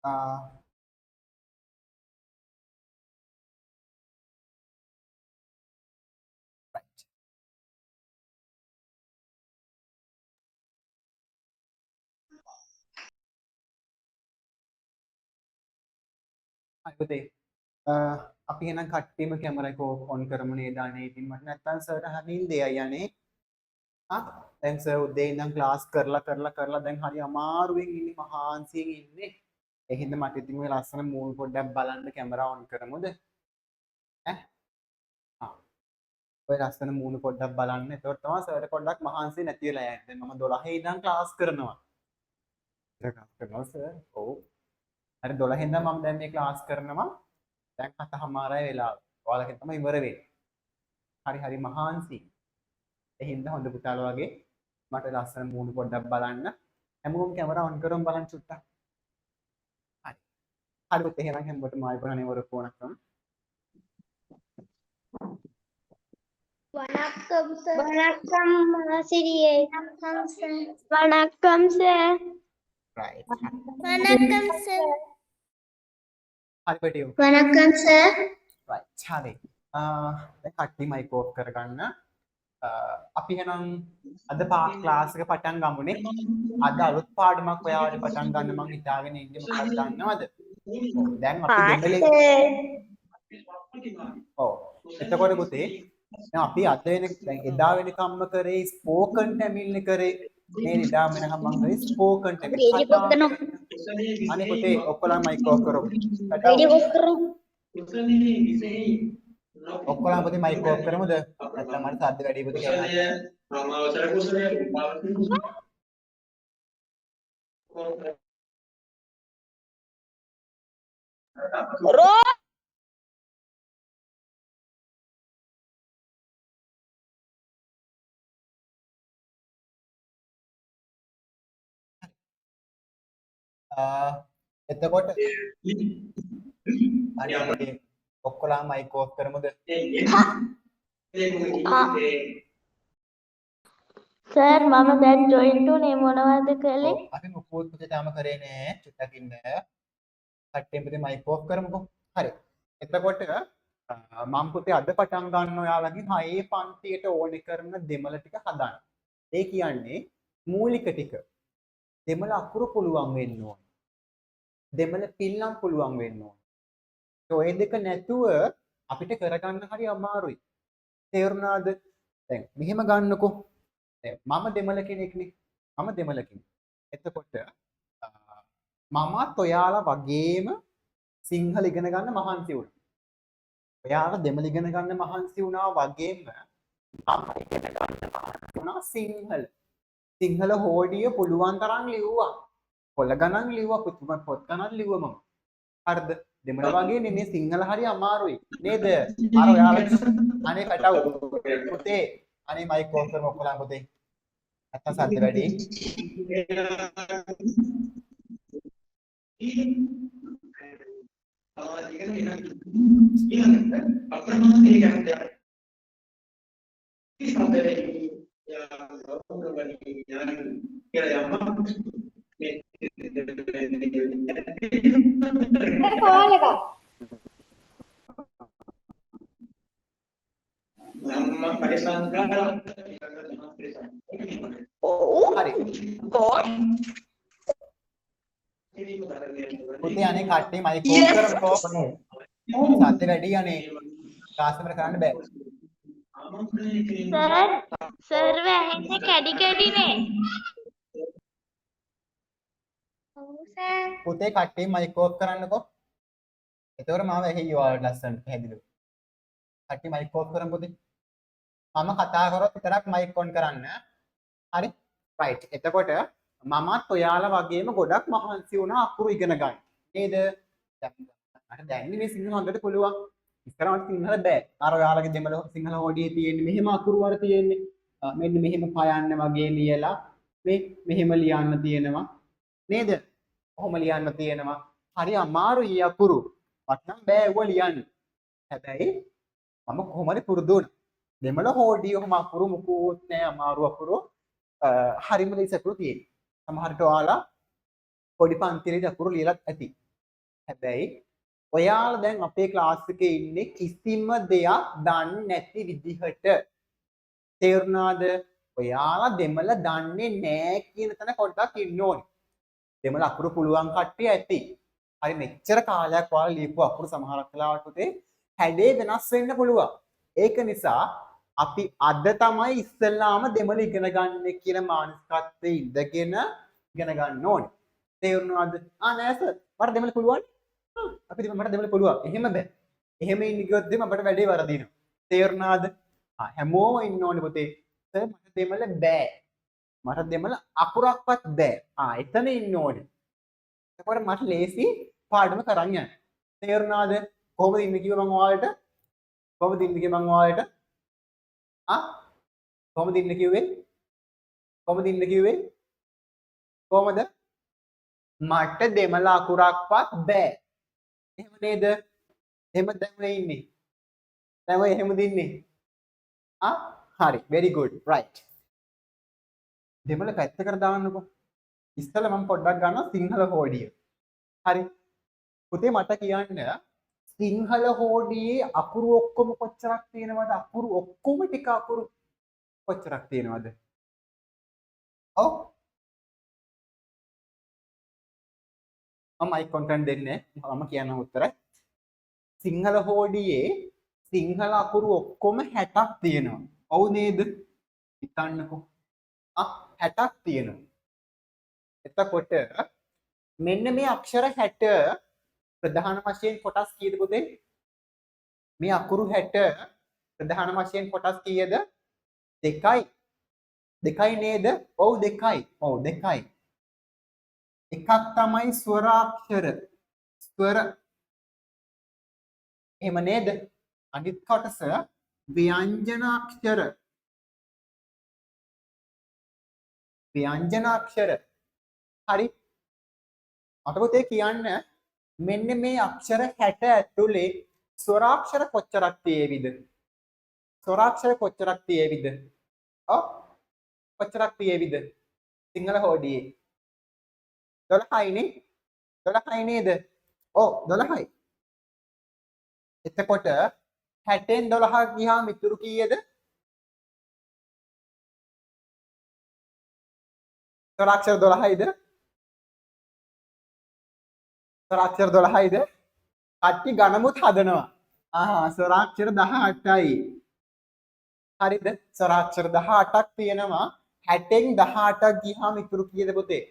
right. හරි පුතේ. අපි එහෙනම් කට්ටියම කැමරා එක ඔන් කරමු නේද අනේ. ඉතින් මට නැත්තම් සර්ට හරින් දෙයයි යන්නේ. දැන් සර් උදේ ඉඳන් ක්ලාස් කරලා දැන් හරි අමාරුවෙන් ඉන්නේ මහාන්සියෙන් ඉන්නේ. ඒ හින්දා මට ඉතින් ඔය ලස්සන මූල් පොඩ්ඩක් බලන්න කැමරා ඔන් කරමුද? ඈ? ඔය ලස්සන මූණ පොඩ්ඩක් බලන්න. එතකොට තමයි සර්ට පොඩ්ඩක් මහන්සි නැති වෙලා යන්නේ. දැන් මම 12 ඉඳන් ක්ලාස් කරනවා. ක්ලාස් කරනවා සර්. ඔව්. හරි 12 ඉඳන් මම දැන් මේ ක්ලාස් කරනවා. දැන් 7:00 වෙලාව. ඔයාලගෙන් තමයි ඉවර වෙන්නේ. හරි මහන්සි. ඒ හින්දා හොඳ පුතාලා වගේ මට ලස්සන මූණ පොඩ්ඩක් බලන්න. හැමෝම කැමරා ඔන් කරමු බලන්න චුට්ටක්. හරි. හරි පුතේ එහෙනම් හැමෝටම ආයෙ බලන්නේ වර ෆෝනක් வணக்கம் சார். வணக்கம் ஆசிரியை. வணக்கம் சார். right. வணக்கம் சார். හරි පැටියෝ. வணக்கம் சார். right. හරි. දැන් කට්ටි මයික් ඕෆ් කරගන්න. අපි එහෙනම් අද ක්ලාස් එක පටන් ගමුනේ. අද අලුත් පාඩමක් ඔයාලට පටන් ගන්න මම හිතාගෙන ඉන්නේ මොකක්ද දන්නවද? දැන් අපි දෙමළේ ඔව්. එතකොට පුතේ දැන් අපි අද වෙන දැන් එදා වෙනකම්ම කරේ ස්පෝකන් ටැමිල්නේ කරේ. මේ එදා වෙනකම් මම කරේ ස්පෝකන් ටැමිල්. අනේ පුතේ ඔක්කොලා මයික් ඕෆ් කරමු. ඔක්කොලා පුතේ මයික් ඕෆ් කරමුද? නැත්නම් මට සද්ද වැඩි පුතේ කියලා. එතකොට අනේ ඔක්කොලා මයික් ඕෆ් කරමුද? සර් මම දැන් ජොයින්ට් උනේ මොනවද කළේ? අපි මොකෝත් පුතේ තාම කරේ නෑ. චුට්ටක් ඉන්න. කට්ටියම පුතේ මයික් ඕෆ් කරමුකෝ. හරි. එතකොට මම පුතේ අද පටන් ගන්න ඔයාලගෙන් 6 පන්තියට ඕනේ කරන දෙමළ ටික හදන්න. ඒ කියන්නේ මූලික ටික. දෙමළ අකුරු පුළුවන් වෙන්න ඕනේ. දෙමළ පිල්ලම් පුළුවන් වෙන්න ඕනේ. ඔය දෙක නැතුව අපිට කරගන්න හරි අමාරුයි. තේරුණාද? දැන් මෙහෙම ගන්නකො. දැන් මම දෙමළ කෙනෙක්නේ. මම දෙමළ කෙනෙක්. එතකොට මමත් ඔයාලා වගේම සිංහල ඉගෙන ගන්න මහන්සි වුණා. ඔයාලා දෙමළ ඉගෙන ගන්න මහන්සි වුණා වගේම මම ඉගෙන ගන්න මහන්සි වුණා සිංහල. සිංහල හෝඩිය පුළුවන් තරම් ලිව්වා. පොළ ගණන් ලිව්වා, පොත් ගණන් ලිව්වා මම. හරිද? දෙමළ වගේ නෙමෙයි සිංහල හරි අමාරුයි. නේද? අර ඔයාලා අනේ පැටව. පුතේ අනේ මයික් ඕෆ් කරමු ඔක්කොලා පුතේ. නැත්තම් සද්ද වැඩි. පුතේ අනේ කට්ටිය මයික් ඕෆ් කරමුකෝ. සද්ද වැඩි අනේ. ක්ලාස් එකට කරන්න බෑ. සර් වැහෙන්නේ කැඩි කැඩිනේ. පුතේ කට්ටිය මයික් ඕෆ් කරන්නකෝ. එතකොට මාව ඇහි ඔයාලට ලස්සනට පැහැදිලිව. කට්ටිය මයික් ඕෆ් කරමු පුතේ. මම කතා කරොත් විතරක් මයික් ඔන් කරන්න. හරි? රයිට්. එතකොට මමත් ඔයාලා වගේම ගොඩක් මහන්සි වුණා අකුරු ඉගෙන ගන්න. නේද? මට දැන් මේ සිංහල හොඳට පුළුවන්. ඉස්සරහට සිංහල බෑ. අර ඔයාලගේ දෙමළ සිංහල හොඩියේ තියෙන්නේ මෙහෙම අකුරු වල තියෙන්නේ. මෙන්න මෙහෙම පයන්න වගේ ලියලා මෙහෙම ලියන්න තියෙනවා. නේද? කොහොම ලියන්න තියෙනවා. හරි අමාරුයි අකුරු. මට නම් බෑ ඒව ලියන්න. හැබැයි මම කොහොම හරි පුරුදු වුණා. දෙමළ හොඩිය ඔහොම අකුරු මුකුත් නෑ අමාරු අකුරු. හරිම ලේසි අකුරු තියෙන්නේ. සමහරට ඔයාලා පොඩි පන්තිලේ අකුරු ලියලත් ඇති. හැබැයි ඔයාලා දැන් අපේ ක්ලාස් එකේ ඉන්නේ කිසිම දෙයක් දන්නේ නැති විදිහට. තේරුණාද? ඔයාලා දෙමළ දන්නේ නැහැ කියන තැන පොඩ්ඩක් ඉන්න ඕනේ. දෙමළ අකුරු පුළුවන් කට්ටිය ඇති. හරි මෙච්චර කාලයක් ඔයාලා ලියපු අකුරු සමහරක් වෙලාවට උතේ හැඩේ වෙනස් වෙන්න පුළුවන්. ඒක නිසා අපි අද තමයි ඉස්සෙල්ලාම දෙමළ ඉගෙන ගන්න කියන මානසිකත්වයේ ඉඳගෙන ඉගෙන ගන්න ඕනේ. තේරුණාද? නෑ සර්. මට දෙමළ පුළුවන්. අපි මට දෙමළ පුළුවන්. එහෙම බෑ. එහෙම ඉන්න ගියොත් අපිට වැඩේ වරදිනවා. තේරුණාද? හැමෝම ඉන්න ඕනේ පුතේ. සර් මට දෙමළ බෑ. මට දෙමළ අකුරක්වත් බෑ. එතන ඉන්න ඕනේ. එතකොට මට ලේසි පාඩම කරන්න යන්න. තේරුණාද? කොහොමද ඉන්නේ කිව්ව මම ඔයාලට? කොහොමද ඉන්නේ කිව්ව මම ඔයාලට? කොහොමද ඉන්නේ කිව්වේ? කොහොමද ඉන්නේ කිව්වේ? කොහොමද? මට දෙමළ අකුරක්වත් බෑ. එහෙම නේද? එහෙම දැන් ඔය ඉන්නේ. දැන් ඔය එහෙමද ඉන්නේ? හරි. very good. right. දෙමළ පැත්තකට දාන්නකෝ. ඉස්සෙල්ලා මම පොඩ්ඩක් ගන්නවා සිංහල හෝඩිය. හරි. පුතේ මට කියන්න සිංහල හෝඩියේ අකුරු ඔක්කොම කොච්චරක් තියෙනවද? අකුරු ඔක්කොම ටික අකුරු කොච්චරක් තියෙනවද? ඔව්. මම මයික් කොන්ටෙන්ට් දෙන්නේ. මම කියන්න උත්තරය. සිංහල හෝඩියේ සිංහල අකුරු ඔක්කොම 60ක් තියෙනවා. ඔව් නේද? හිතන්නකෝ. 60ක් තියෙනවා. එතකොට මෙන්න මේ අක්ෂර 60 ප්‍රධාන වශයෙන් කොටස් කීයද පුතේ? මේ අකුරු 60 ප්‍රධාන වශයෙන් කොටස් කීයද? දෙකයි. දෙකයි නේද? ඔව් දෙකයි. ඔව් දෙකයි. එකක් තමයි ස්වරාක්ෂර. ස්වර. එහෙම නේද? අනිත් කොටස ව්‍යංජනාක්ෂර. ව්‍යංජනාක්ෂර. හරි. මට පුතේ කියන්න මෙන්න මේ අක්ෂර 60 ඇතුලේ ස්වරාක්ෂර කොච්චරක් තියෙවිද? ස්වරාක්ෂර කොච්චරක් තියෙවිද? කොච්චරක් තියෙවිද? සිංහල හෝඩියේ 12යි නේ? 12යි නේද? ඔව් 12යි. එතකොට 60න් 12 ගියාම ඉතුරු කීයද? ස්වරාක්ෂර 12යිද? ස්වරාක්ෂර 12යිද? කට්ටි ගණමුත් හදනවා. ස්වරාක්ෂර 18යි. හරිද? ස්වරාක්ෂර 18ක් තියෙනවා. 60න් 18ක් ගියාම ඉතුරු කීයද පුතේ?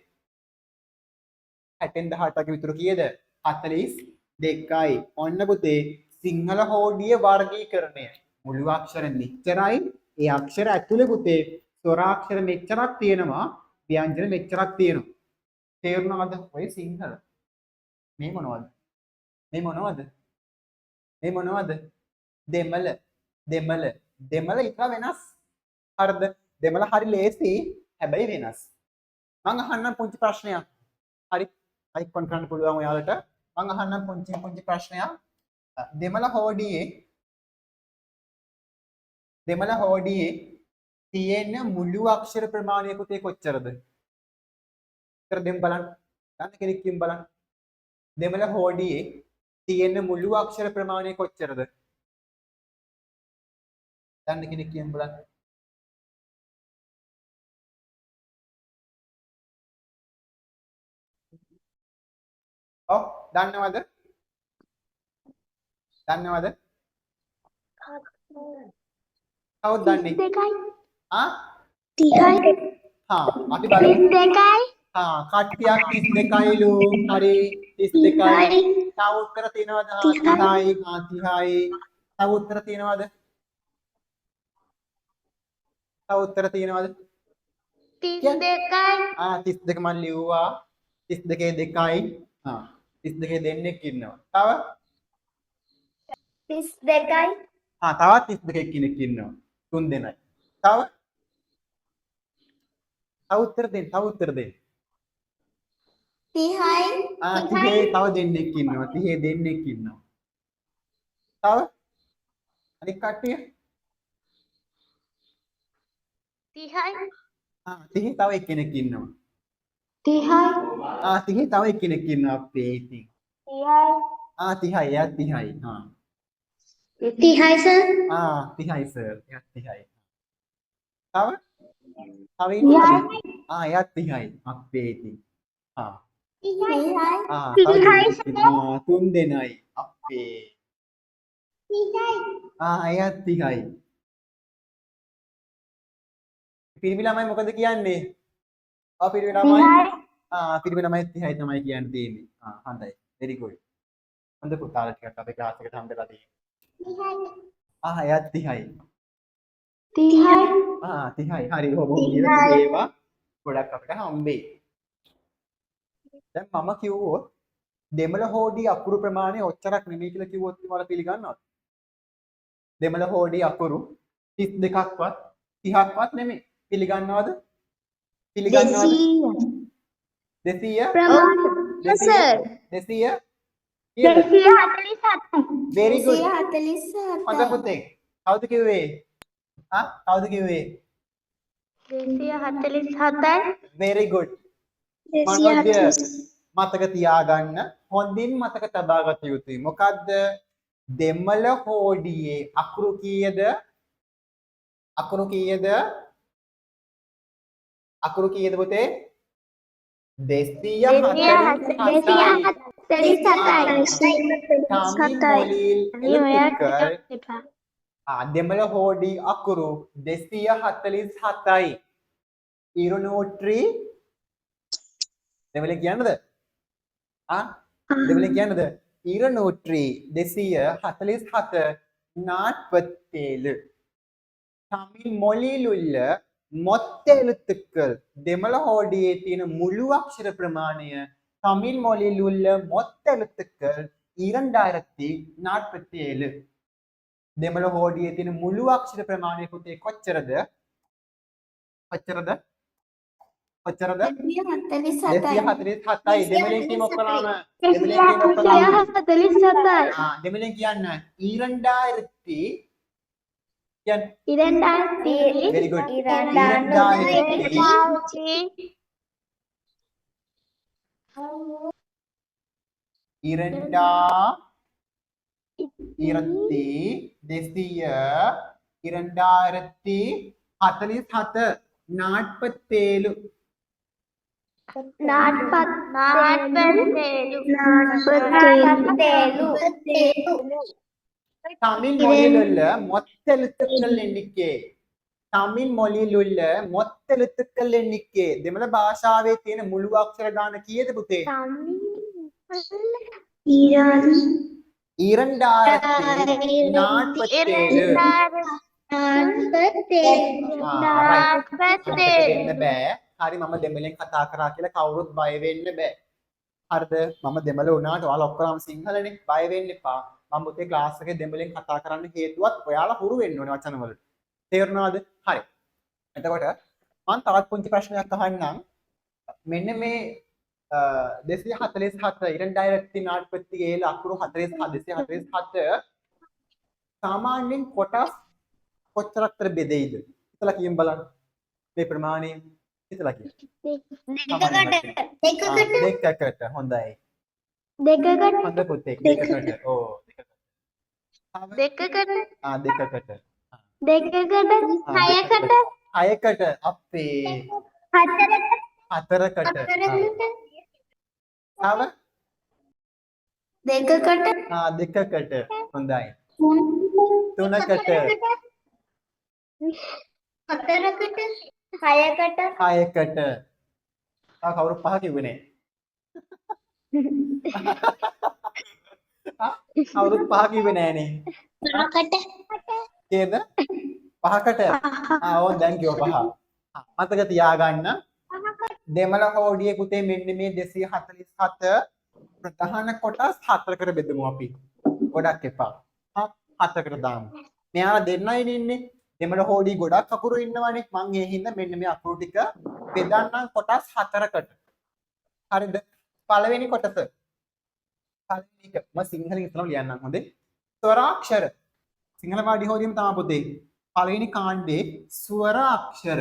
60න් 18ක් ඉතුරු කීයද? 42යි. ඔන්න පුතේ සිංහල හෝඩිය වර්ගීකරණය. මුළු අක්ෂර මෙච්චරයි. ඒ අක්ෂර ඇතුලේ පුතේ ස්වරාක්ෂර මෙච්චරක් තියෙනවා. ව්‍යංජන මෙච්චරක් තියෙනවා. තේරුණාද? ඔය සිංහල. මේ මොනවද? මේ මොනවද? මේ මොනවද? දෙමළ. දෙමළ. දෙමළ ඉතලා වෙනස්. හරිද? දෙමළ හරි ලේසි. හැබැයි වෙනස්. මම අහන්නම් පුංචි ප්‍රශ්නයක්. හරි. අයික් කොන් කරන්න පුළුවන් ඔයාලට. මම අහන්නම් පුංචි ප්‍රශ්නයක්. දෙමළ හෝඩියේ තියෙන මුළු අක්ෂර ප්‍රමාණය පුතේ කොච්චරද? ඉතර දෙන්න බලන්න. ගන්න කෙනෙක් කියමු බලන්න. දෙමළ හෝඩියේ තියෙන මුළු අක්ෂර ප්‍රමාණය කොච්චරද? ගන්න කෙනෙක් කියමු බලන්න. ඔව් දන්නවද? දන්නවද? කවුද දන්නේ? 32යි. අපි බලමු. 32යි. කට්ටියක් 32යිලු. හරි 32යි. තව උත්තර තියෙනවද? 30යි. 30යි. තව උත්තර තියෙනවද? තව උත්තර තියෙනවද? 32යි. 32 මම ලිව්වා. 32 දෙකයි. 32 දෙන්නෙක් ඉන්නවා. තව 32යි. තවත් 32 කෙනෙක් ඉන්නවා. 3 දෙනයි. තව උත්තර දෙන්න. තව උත්තර දෙන්න. 30යි. 30 තව දෙන්නෙක් ඉන්නවා. 30 දෙන්නෙක් ඉන්නවා. තව අනිත් කට්ටිය 30යි. 30 තව එක්කෙනෙක් ඉන්නවා. 30යි. 30 තව එක්කෙනෙක් ඉන්නවා අපේ ඉතින්. 30යි. එයත් 30යි. හා. 30යි සර්. 30යි සර්. එයත් 30යි. තව? තව ඉන්නවද? එයත් 30යි. අපේ ඉතින්. හා. 30යි තුන් දෙනයි. අපේ. එයත් 30යි. පිරිමි ළමයි මොකද කියන්නේ? පිරිමි ළමයි. පිරිමි ළමයි 30යි තමයි කියන්න තියෙන්නේ. හොඳයි. very good. හොඳ පුතාලා ටිකක් අපේ ක්ලාස් එකට හම්බෙලා තියෙනවා. එයත් 30යි. 30යි. හරි. ඔබ කියලා ඒවා ගොඩක් අපිට හම්බෙයි. දැන් මම කිව්වොත් දෙමළ හෝඩිය අකුරු ප්‍රමාණය ඔච්චරක් නෙමෙයි කියලා කිව්වොත් ඔයාලා පිළිගන්නවද? දෙමළ හෝඩිය අකුරු 32ක්වත් 30ක්වත් නෙමෙයි. පිළිගන්නවද? 200? සර්. 200? 247යි. very good. හොඳ පුතේ. කවුද කිව්වේ? කවුද කිව්වේ? 247යි. very good. මනෝජය මතක තියාගන්න හොඳින් මතක තබා ගත යුතුයි. මොකද්ද? දෙමළ හෝඩියේ අකුරු කීයද? අකුරු කීයද? අකුරු කීයද පුතේ? 247යි. දෙමළ හෝඩි අකුරු 247යි. ඉරුනෝට්‍රි දෙමළෙන් කියන්නද? දෙමළෙන් කියන්නද? ඉරුනෝට්‍රි 247 47. தமிழ் மொழியில் உள்ள மொத்த எழுத்துக்கள் දෙමළ හෝඩියේ තියෙන මුළු අක්ෂර ප්‍රමාණය தமிழ் மொழியில் உள்ள மொத்த எழுத்துக்கள் 2047. දෙමළ හෝඩියේ තියෙන මුළු අක්ෂර ප්‍රමාණය පුතේ කොච්චරද? කොච්චරද? 247යි. දෙමළෙන් කියමු ඔක්කොම. දෙමළෙන් කියන්න 2000 very good. 2047 தமிழ் மொழியில் உள்ள மொத்த எழுத்துக்கள் எண்ணிக்கை. தமிழ் மொழியில் உள்ள மொத்த எழுத்துக்கள் எண்ணிக்கை. දෙමළ භාෂාවේ තියෙන මුළු අක්ෂර ගාන කීයද පුතේ? 2047. හරි මම දෙමළෙන් කතා කරා කියලා කවුරුත් බය වෙන්න බෑ. හරිද? මම දෙමළ වුණාට ඔයාලා ඔක්කොම සිංහලනේ. බය වෙන්න එපා. මම පුතේ ක්ලාස් එකේ දෙමළෙන් කතා කරන්න හේතුවත් ඔයාලා හුරු වෙන්න ඕනේ වචන වලට. තේරුණාද? හරි. එතකොට මම තවත් පුංචි ප්‍රශ්නයක් අහන්නම්. මෙන්න මේ 247 2047 අකුරු 247 සාමාන්‍යයෙන් කොටස් කොච්චරක්තර බෙදෙයිද? හිතලා කියමු බලන්න. මේ ප්‍රමාණය හිතලා කියන්න. දෙකකට. හොඳයි. හොඳ පුතේ. දෙකකට. දෙකකට. හයකට. අපේ. හතරකට. තව? දෙකකට. හොඳයි. තුනකට. හයකට. කවුරු පහ කිව්වේ නෑ. කවුරුත් පහ කිව්වේ නෑනේ. කේද? පහකට. ඕන් දැන් කිව්ව පහ. මතක තියාගන්න. දෙමළ හෝඩියේ පුතේ මෙන්න මේ 247 ප්‍රධාන කොටස් හතරකට බෙදමු අපි. ගොඩක් එපා. හතරකට දාමු. මෙයාලා දෙන්නයි ඉන්නේ. දෙමළ හෝඩිය ගොඩක් අකුරු ඉන්නවනේ. මං ඒ හින්දා මෙන්න මේ අකුරු ටික බෙදන්නම් කොටස් හතරකට. හරිද? පළවෙනි කොටස. පළවෙනි එක මම සිංහලෙන් ඉස්සරහම ලියන්නම් හොඳේ. ස්වරාක්ෂර. සිංහල පාඩි හෝඩියම තමයි පුතේ. පළවෙනි කාණ්ඩේ ස්වරාක්ෂර.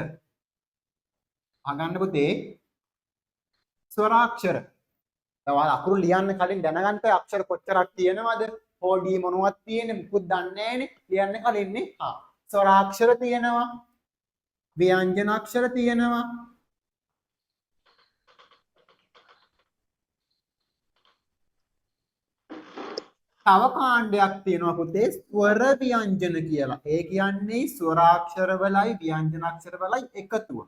අගන්න පුතේ. ස්වරාක්ෂර. ඔයාලා අකුරු ලියන්න කලින් දැනගන්න අක්ෂර කොච්චරක් තියෙනවද? හෝඩි මොනවද තියෙන්නේ? මුකුත් දන්නේ නැහැනේ. ලියන්න කලින්නේ. ස්වරාක්ෂර තියෙනවා. ව්‍යංජන අක්ෂර තියෙනවා. තව කාණ්ඩයක් තියෙනවා පුතේ ස්වර ව්‍යංජන කියලා. ඒ කියන්නේ ස්වරාක්ෂර වලයි ව්‍යංජන අක්ෂර වලයි එකතුව.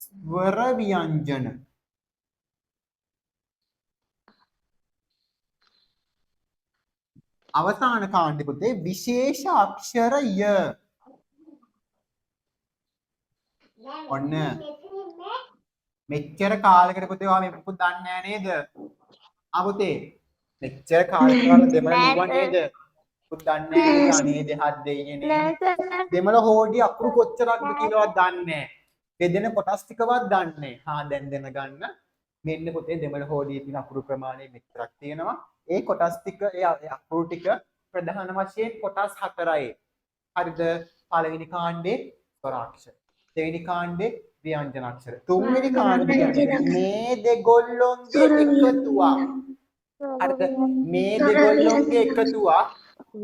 ස්වර ව්‍යංජන. අවසාන කාණ්ඩෙ පුතේ විශේෂ අක්ෂරය. ඔන්න මෙච්චර කාලයකට පුතේ ඔයා මේ මොකද දන්නේ නැහැ නේද? පුතේ මෙච්චර කාලයකට ඔයාලා දෙමළ ලිව්වා නේද? පුත් දන්නේ නැහැ නේද? දෙහත් දෙයියනේ. දෙමළ හෝඩි අකුරු කොච්චරක්ද කියලාවත් දන්නේ නැහැ. බෙදෙන කොටස් ටිකවත් දන්නේ නැහැ. දැන් දැනගන්න. මෙන්න පුතේ දෙමළ හෝඩියේ තියෙන අකුරු ප්‍රමාණය මෙච්චරක් තියෙනවා. ඒ කොටස් ටික ඒ අකුරු ටික ප්‍රධාන වශයෙන් කොටස් 4යි. හරිද? පළවෙනි කාණ්ඩේ ස්වරාක්ෂර. දෙවෙනි කාණ්ඩේ ව්‍යංජන අක්ෂර. තුන්වෙනි කාණ්ඩේ මේ දෙගොල්ලොන්ගේ එකතුවක්. හරිද? මේ දෙගොල්ලොන්ගේ එකතුවක්.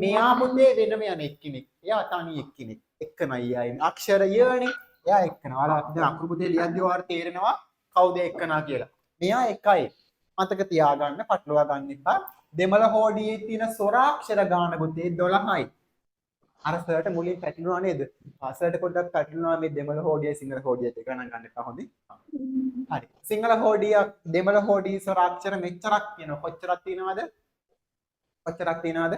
මෙයා පුතේ වෙනම යන එක්කෙනෙක්. එයා තනි එක්කෙනෙක්. එක්කමයි යන්නේ. අක්ෂරය යන්නේ. එයා එක්කනවා. ඔයාලා දැන් අකුරු පුතේ ලියද්දී ඔයාලට තේරෙනවා කවුද එක්කනා කියලා. මෙයා එකයි. මතක තියාගන්න පටලවා ගන්න එපා. දෙමළ හෝඩියේ තියෙන ස්වරාක්ෂර ගාන පුතේ 12යි. අර සර්ට මුලින් පැටලුණා නේද? සර්ට පොඩ්ඩක් පැටලුණා මේ දෙමළ හෝඩියයි සිංහල හෝඩියයි දෙක ගණන් ගන්න එපා හොඳයි. හරි. සිංහල හෝඩිය දෙමළ හෝඩිය ස්වරාක්ෂර මෙච්චරක් තියෙනවා. කොච්චරක් තියෙනවද? කොච්චරක් තියෙනවද?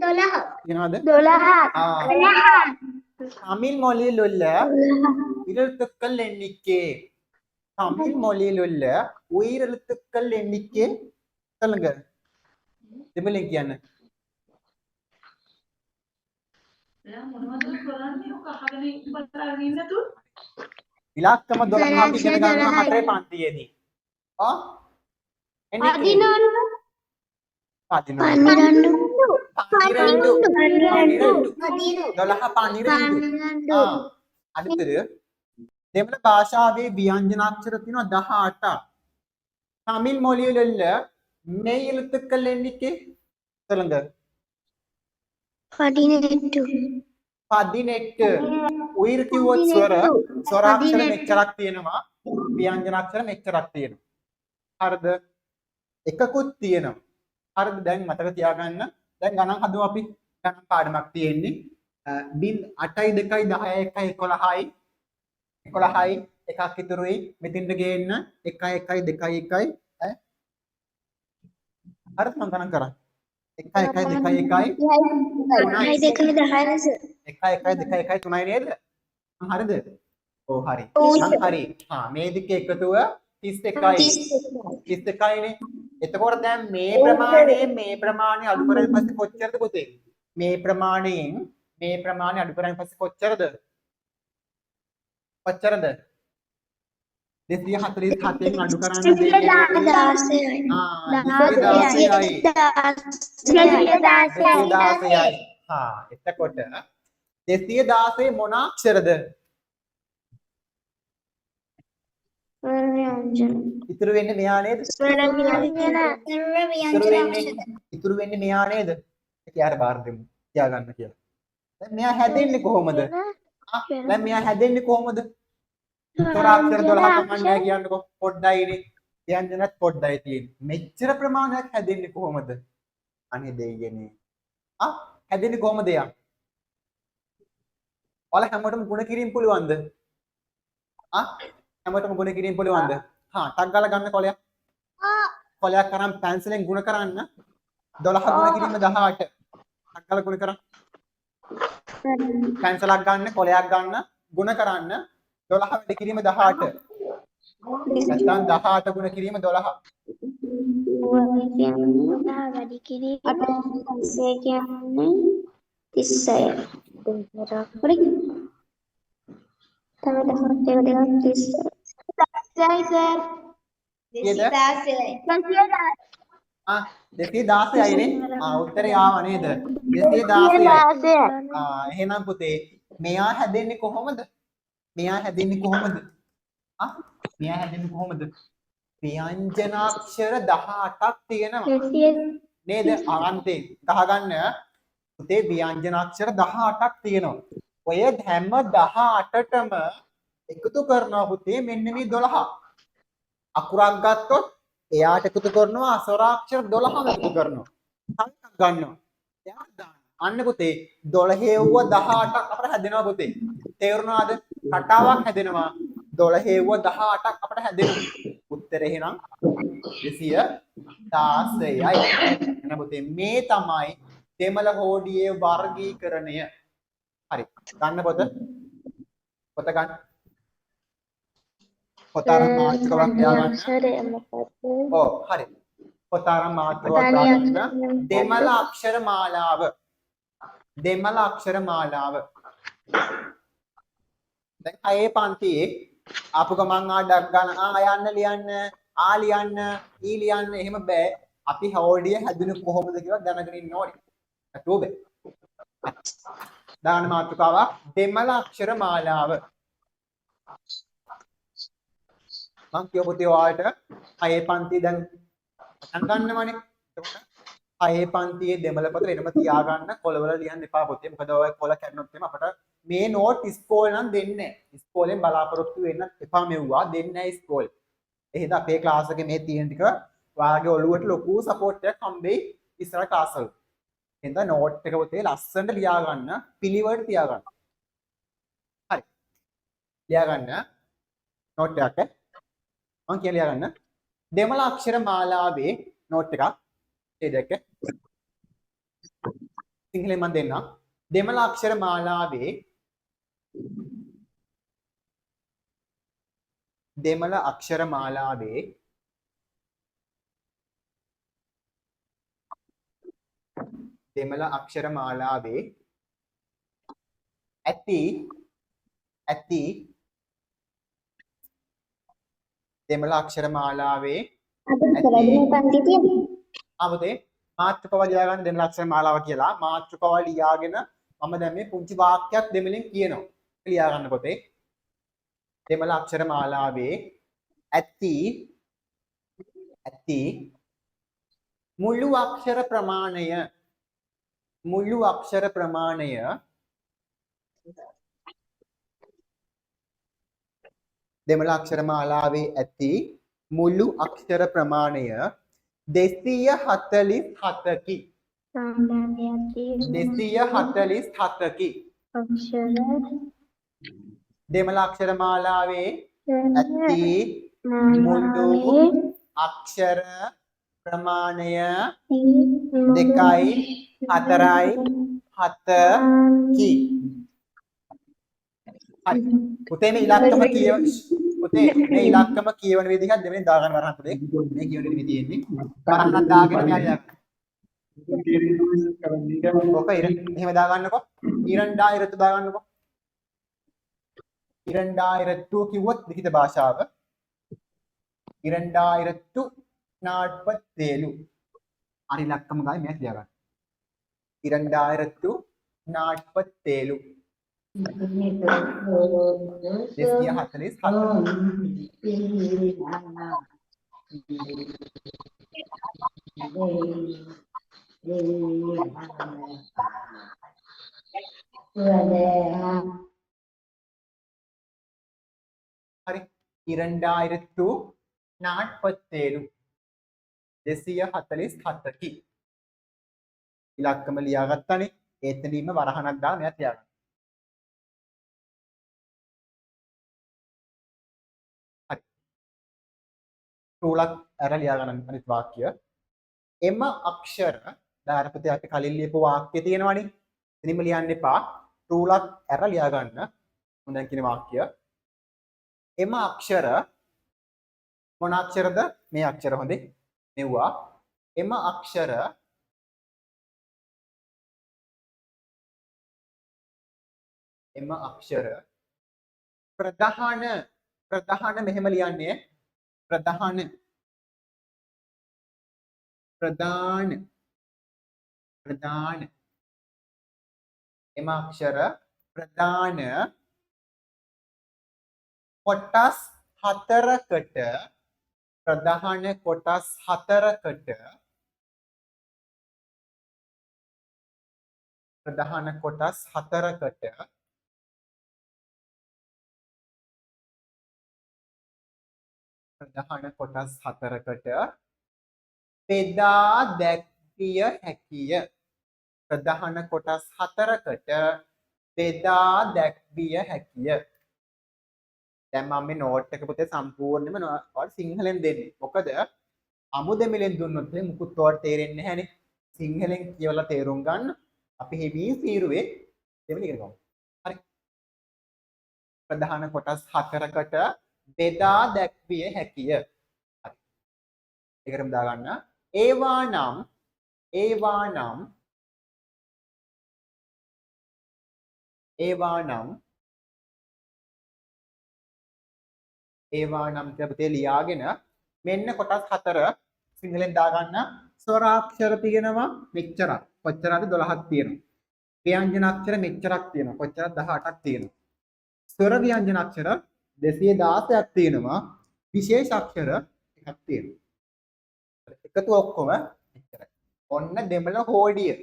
12. තියෙනවද? 12. தமிழ் மொழியில் உள்ள உயிரெழுத்துக்கள் எண்ணிக்கை தமிழ் மொழியில் உள்ள உயிரெழுத்துக்கள் எண்ணிக்கை சொல்லுங்க දෙමළෙන් කියන්න ඉලක්කම 12 අපි ඉගෙන ගන්නවා හතරේ පන්තියේදී එන්නේ 12 අනිතර දෙමළ භාෂාවේ ව්‍යංජන අක්ෂර තියෙනවා 18ක්. தமிழ் மொழியில் உள்ள மெய் எழுத்துக்கள் எண்ணிக்கை சொல்லுங்க. 18. උயிර කිව්වොත් ස්වරාක්ෂර මෙච්චරක් තියෙනවා. ව්‍යංජන අක්ෂර මෙච්චරක් තියෙනවා. හරිද? එකකුත් තියෙනවා. හරිද? දැන් මතක තියාගන්න. දැන් ගණන් හදමු අපි. ගණන් පාඩමක් තියෙන්නේ. 8යි 2යි 10යි 1යි 11යි 11යි එකක් ඉතුරුයි. මෙතෙන්ට ගේන්න 1යි 1යි 2යි 1යි හරිද? මම ගණන් කරා 1යි 1යි 2යි 1යි 2 1යි 1යි 2යි 1යි 3යි නේද? හරිද? ඔව් හරි. හරි. මේ දෙකේ එකතුව 31යි. 31යිනේ. එතකොට දැන් මේ ප්‍රමාණය අඩු කරගෙන පස්සේ කොච්චරද පුතේ? මේ ප්‍රමාණය අඩු කරගෙන පස්සේ කොච්චරද? කොච්චරද? 247න් අඩු කරන්න දෙන්නේ 216යි. එතකොට 216 මොන අක්ෂරද? ඉතුරු වෙන්නේ මෙයා නේද? ඉතුරු වෙන්නේ මෙයා නේද? කියාර බාර දෙමු. තියාගන්න කියලා. දැන් මෙයා හැදෙන්නේ කොහොමද? දැන් මෙයා හැදෙන්නේ කොහොමද? ස්වරාක්ෂර 12 කමන්නේ කියන්නකෝ. පොඩ්ඩයිනේ. ව්‍යංජනත් පොඩ්ඩයි තියෙන්නේ. මෙච්චර ප්‍රමාණයක් හැදෙන්නේ කොහොමද? අනේ දෙයියනේ. හැදෙන්නේ කොහොමද යා? ඔයාලා හැමෝටම ගුණ කිරීම පුළුවන්ද? හැමෝටම ගුණ කිරීම පුළුවන්ද? ටක් ගාලා ගන්න කොලයක්. කොලයක් අරන් පැන්සලෙන් ගුණ කරන්න. 12 ගුණ කිරීම 18. ටක් ගාලා ගුණ කරන්න. පැන්සලක් ගන්න, කොලයක් ගන්න, ගුණ කරන්න. 12 වැඩි කිරීම 18. නැත්නම් 18 ගුණ කිරීම 12. වැඩි කිරීම 30 කියන්නේ 36. හරි. තව 216යි නේ. උත්තරේ ආවා නේද? 216යි. එහෙනම් පුතේ මෙයා හැදෙන්නේ කොහොමද? මෙයා හැදෙන්නේ කොහොමද? ව්‍යංජනාක්ෂර 18ක් තියෙනවා. 200 නේද? අන්තේ ගහගන්න පුතේ ව්‍යංජනාක්ෂර 18ක් තියෙනවා. ඔය හැම 18ටම එකතු කරනවා පුතේ මෙන්න මේ 12. අකුරක් ගත්තොත් එයාට එකතු කරනවා අස්වරාක්ෂර 12ම එකතු කරනවා. සංඛ්‍යක් ගන්නවා. එයාට දානවා. අන්න පුතේ 12 හෙව්ව 18ක් අපිට හැදෙනවා පුතේ. තේරුණාද? රටාවක් හැදෙනවා. 12 හෙව්ව 18ක් අපිට හැදෙනවා. උත්තරේ එහෙනම් 216යි. එහෙනම් පුතේ මේ තමයි දෙමළ හෝඩියේ වර්ගීකරණය. හරි. ගන්න පොත. පොත ගන්න. පොත අරන් මාතෘකාවක් ලියාගන්න. අක්ෂරය මොකක්ද? ඔව් හරි. පොත අරන් මාතෘකාවක් දාගන්න. දෙමළ අක්ෂර මාලාව. දෙමළ අක්ෂර මාලාව. දැන් අයේ පන්තියේ ආපු ගමන් ආඩක් ගන්න යන්න ලියන්න ලියන්න ලියන්න එහෙම බෑ. අපි හෝඩිය හැදුනේ කොහොමද කියලා දැනගෙන ඉන්න ඕනේ. නැතුව බෑ. දාන මාතෘකාවක් දෙමළ අක්ෂර මාලාව. මම කියව පුතේ ඔයාලට අයේ පන්තිය දැන් පටන් ගන්නවනේ. එතකොට අයේ පන්තියේ දෙමළ පොත වෙනම තියාගන්න කොළවල ලියන්න එපා පුතේ. මොකද ඔය කොළ කැඩුනොත් එම අපට මේ නෝට් ඉස්කෝලේ නම් දෙන්නේ නැහැ. ඉස්කෝලෙන් බලාපොරොත්තු වෙන්න එපා මෙව්වා දෙන්නේ නැහැ ඉස්කෝලේ. එහෙනම් අපේ ක්ලාස් එකේ මේ තියෙන ටික ඔයාගේ ඔළුවට ලොකු සපෝට් එකක් හම්බෙයි ඉස්සර ක්ලාස් වල. එහෙනම් නෝට් එක පුතේ ලස්සනට ලියා ගන්න පිළිවෙලට තියාගන්න. හරි. ලියා ගන්න නෝට් එකක් මම කියලා ලියා ගන්න. දෙමළ අක්ෂර මාලාවේ නෝට් එකක් ඒ දෙක සිංහලෙන් මම දෙන්නම්. දෙමළ අක්ෂර මාලාවේ දෙමළ අක්ෂර මාලාවේ දෙමළ අක්ෂර මාලාවේ ඇති දෙමළ අක්ෂර මාලාවේ ආපතේ මාතෘකාව ලියාගන්න දෙමළ අක්ෂර මාලාව කියලා මාතෘකාව ලියාගෙන මම දැන් මේ පුංචි වාක්‍යයක් දෙමළෙන් කියනවා. ලියා ගන්න පොතේ. දෙමළ අක්ෂර මාලාවේ ඇති මුළු අක්ෂර ප්‍රමාණය දෙමළ අක්ෂර මාලාවේ ඇති මුළු අක්ෂර ප්‍රමාණය 247කි. 247කි. අක්ෂර දෙමළ අක්ෂර මාලාවේ ඇති මුළු අක්ෂර ප්‍රමාණය 2යි 4යි 7කි. හරි. පුතේ මේ ඉලක්කම කියව පුතේ මේ ඉලක්කම කියවන විදිහක් දෙවෙනි දාගන්න වරහන් පුතේ. මේ කියවන විදිහ තියෙන්නේ. වරහන් දාගෙන මෙයා ඔක එහෙම දාගන්නකො. ඉරණ්ඩායිරතු දාගන්නකො. ඉරණ්ඩායිරතු කිව්වොත් ලිඛිත භාෂාව. ඉරණ්ඩායිරතු 47. අර ඉලක්කම ගායි මෙයා ලියා ගන්න. ඉරණ්ඩායිරතු 47. 247. හරි. ඉරණ්ඩායිරතු 47. 247කි. ඉලක්කම ලියාගත්තානේ. එතනින්ම වරහනක් දාලා මෙයා තියාගන්න. හරි. රූලක් අර ලියා ගන්න අනිත් වාක්‍ය. එම අක්ෂර දාරපතේ අපි කලින් ලියපු වාක්‍ය තියෙනවනේ. එතනින්ම ලියන්න එපා. රූලක් අර ලියා ගන්න. මම දැන් කියන වාක්‍ය. එම අක්ෂර මොන අක්ෂරද? මේ අක්ෂර හොඳේ. මෙව්වා. එම අක්ෂර ප්‍රධාන මෙහෙම ලියන්නේ ප්‍රධාන එම අක්ෂර ප්‍රධාන කොටස් 4කට ප්‍රධාන කොටස් හතරකට ප්‍රධාන කොටස් හතරකට ප්‍රධාන කොටස් හතරකට බෙදා දැක්විය හැකිය. ප්‍රධාන කොටස් හතරකට බෙදා දැක්විය හැකිය. දැන් මම මේ නෝට් එක පුතේ සම්පූර්ණයෙන්ම ඔයාලට සිංහලෙන් දෙන්නේ. මොකද අමුදෙමිලෙන් දුන්නොත් මුකුත් ඔයාලට තේරෙන්නේ නැහැනේ. සිංහලෙන් කියවලා තේරුම් ගන්න. අපි හිමී සීරුවේ දෙමිල ඉගෙන ගමු. හරි. ප්‍රධාන කොටස් හතරකට බෙදා දැක්විය හැකිය. හරි. ඒකටම දාගන්න. ඒවා නම් කියලා පුතේ ලියාගෙන මෙන්න කොටස් හතර සිංහලෙන් දාගන්න. ස්වරාක්ෂර තියෙනවා මෙච්චරක්. කොච්චරද 12ක් තියෙනවා. ව්‍යංජන අක්ෂර මෙච්චරක් තියෙනවා. කොච්චරද 18ක් තියෙනවා. ස්වර ව්‍යංජන අක්ෂර 216ක් තියෙනවා. විශේෂ අක්ෂර එකක් තියෙනවා. එකතු ඔක්කොම මෙච්චරයි. ඔන්න දෙමළ හෝඩිය.